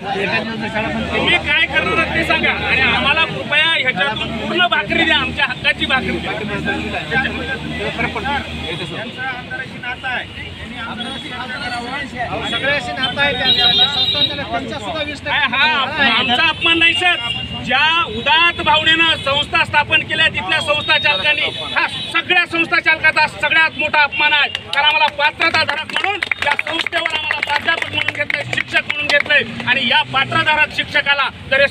तुम्ही काय करणार ते सांगा आणि आम्हाला कृपया ह्याच्यातून पूर्ण भाकरी द्या, आमच्या हक्काची भाकरी द्या. सगळ्याशी नातं आहे त्यांचा सुद्धा 20% हा आमचा अपमान नाही सर. ज्या उदात्त भावनेनं संस्था स्थापन केल्या तिथल्या संस्था चालकांनी हा सगळ्या संस्था चालकाचा सगळ्यात मोठा अपमान आहे. कारण आम्हाला पात्रताधारक म्हणून या संस्थेवर आम्हाला प्राध्यापक म्हणून घेतलंय, शिक्षक म्हणून घेतलंय आणि या पात्रधारक शिक्षकाला जर हे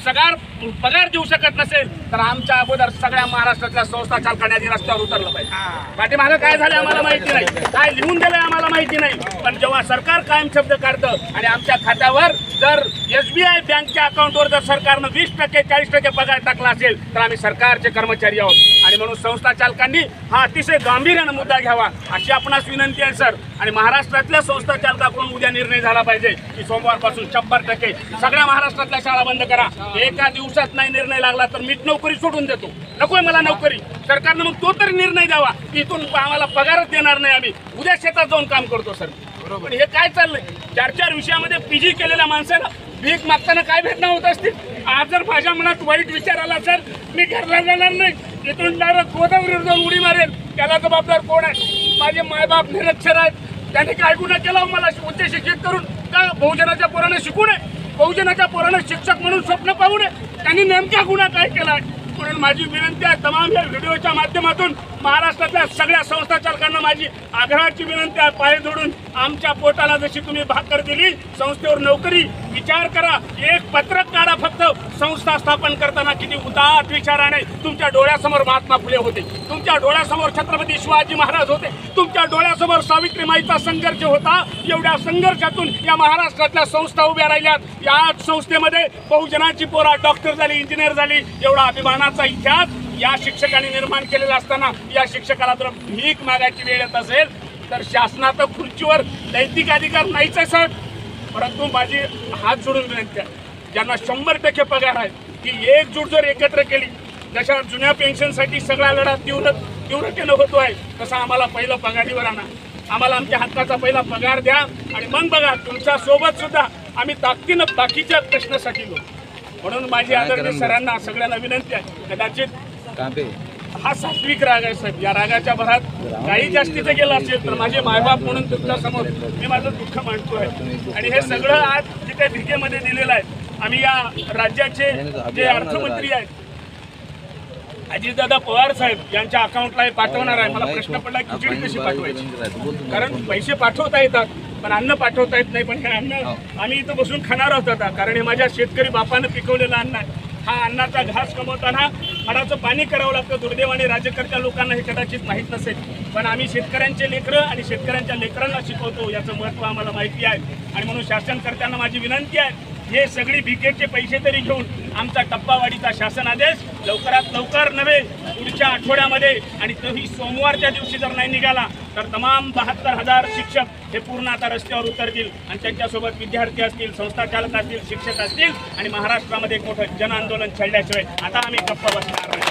पगार देऊ शकत नसेल तर आमच्या अगोदर सगळ्या महाराष्ट्रातल्या संस्था चालकांनी आधी रस्त्यावर उतरलं पाहिजे. पाठीमागं काय झालं आम्हाला माहिती नाही, काय लिहून दिलंय आम्हाला माहिती नाही, पण जेव्हा सरकार कायम शब्द काढतं आणि आमच्या खात्यावर जर SBI बँकच्या अकाउंटवर जर सरकारनं 20% 40% पगार टाकला असेल तर आम्ही सरकारचे कर्मचारी आहोत आणि म्हणून संस्था चालकांनी हा अतिशय गांभीर्यानं मुद्दा घ्यावा अशी आपणास विनंती आहे सर. आणि महाराष्ट्रातल्या संस्था चालकाकडून उद्या निर्णय झाला पाहिजे की सोमवारपासून 100% सगळ्या महाराष्ट्रातल्या शाळा बंद करा. एका दिवसात नाही निर्णय लागला तर मी नोकरी सोडून देतो, नकोय मला नोकरी. सरकारनं मग तो तरी निर्णय द्यावा की इथून आम्हाला पगारच देणार नाही, आम्ही उद्या शेतात जाऊन काम करतो सर. पण हे काय चाललंय? 4 विषयामध्ये PG केलेल्या माणसाला भीक मागताना काय भेटणं होत असतील. आज जर माझ्या मनात वाईट विचार आला सर, मी घरला जाणार नाही, इथून डायरेक्ट गोदावरीवर जाऊन उडी मारेल. त्याला जबाबदार कोण आहे? माझे मायबाप निरक्षर आहेत, त्यांनी काय गुन्हा केला मला उच्च शिक्षित करून? का बहुजनाच्या पोरानं शिकू नये? बहुजनाच्या पोरानं शिक्षक म्हणून स्वप्न पाहू नये? त्यांनी नेमका गुन्हा काय केला? म्हणून माझी विनंती आहे तमाम या व्हिडिओच्या माध्यमातून महाराष्ट्रातल्या सगळ्या संस्था चालकांना माझी आग्रहाची विनंती आहे, पाय जोडून आमच्या पोटाला जशी तुम्ही भाकर दिली संस्थेवर नोकरी विचार करा. एक पत्रक काढा फक्त. संस्था स्थापन करताना किती उदात्त विचाराने तुमच्या डोळ्यासमोर महात्मा फुले होते, तुमच्या डोळ्यासमोर छत्रपती शिवाजी महाराज होते, तुमच्या डोळ्यासमोर सावित्रीमाईचा संघर्ष होता. एवढ्या संघर्षातून या महाराष्ट्रातल्या संस्था उभ्या राहिल्यात. या संस्थेमध्ये बहुजनाची पोरा डॉक्टर झाली, इंजिनियर झाली. एवढा अभिमानाचा इतिहास या शिक्षकांनी निर्माण केलेला असताना या शिक्षकाला जर भीक मागायची वेळ येत असेल तर शासनाचा खुर्चीवर नैतिक अधिकार नाहीच आहे सर. परंतु माझी हात जोडून विनंती आहे, ज्यांना 100% पगार आहे ती एकजूट जर एकत्र केली, जशा जुन्या पेन्शनसाठी सगळा लढा तीव्रतेनं होतो आहे तसा आम्हाला पहिलं पगारीवर आणा. आम्हाला आमच्या हक्काचा पहिला पगार द्या आणि मग बघा तुमच्या सोबत सुद्धा आम्ही ताकदीनं बाकीच्या प्रश्नासाठी लोक. म्हणून माझी आदरणीय सरांना सगळ्यांना विनंती आहे, कदाचित हा सात्विक राग आहे साहेब, या रागाच्या भरात काही जास्तीचं गेलं असेल तर माझे मायबाप म्हणून तुमच्या समोर मी माझं दुःख मांडतोय. आणि हे सगळं आज जे काही भिकेमध्ये दिलेलं आहे, आम्ही या राज्याचे जे अर्थमंत्री आहेत अजितदादा पवार साहेब यांच्या अकाउंटला हे पाठवणार आहे. मला प्रश्न पडला खिचडी कशी पाठवायची, कारण पैसे पाठवता येतात पण अन्न पाठवता येत नाही. पण हे अन्न आम्ही इथं बसून खाणार आहोत आता, कारण हे माझ्या शेतकरी बापानं पिकवलेलं अन्न आहे. हा अन्नाचा घास कमवताना हाडाचं पाणी करावं लागतं. दुर्दैवाने राज्यकर्त्या लोकांना हे कदाचित माहीत नसेल, पण आम्ही शेतकऱ्यांचे लेकरं आणि शेतकऱ्यांच्या लेकरांना शिकवतो, याचं महत्त्व आम्हाला माहिती आहे. आणि म्हणून शासनकर्त्यांना माझी विनंती आहे, हे सगळी भिकेचे पैसे तरी घेऊन आमचा टप्पावाढीचा शासन आदेश लवकरात लवकर नव्हे पुढच्या आठवड्यामध्ये, आणि तोही सोमवारच्या दिवशी जर नाही निघाला तर तमाम 72,000 शिक्षक हे पूर्ण आता रस्त्यावर उतरतील आणि त्यांच्यासोबत विद्यार्थी असतील, संस्था चालक असतील, शिक्षक असतील आणि महाराष्ट्रामध्ये एक मोठं जन आंदोलन छेडल्याशिवाय आता आम्ही गप्पा बसणार नाही.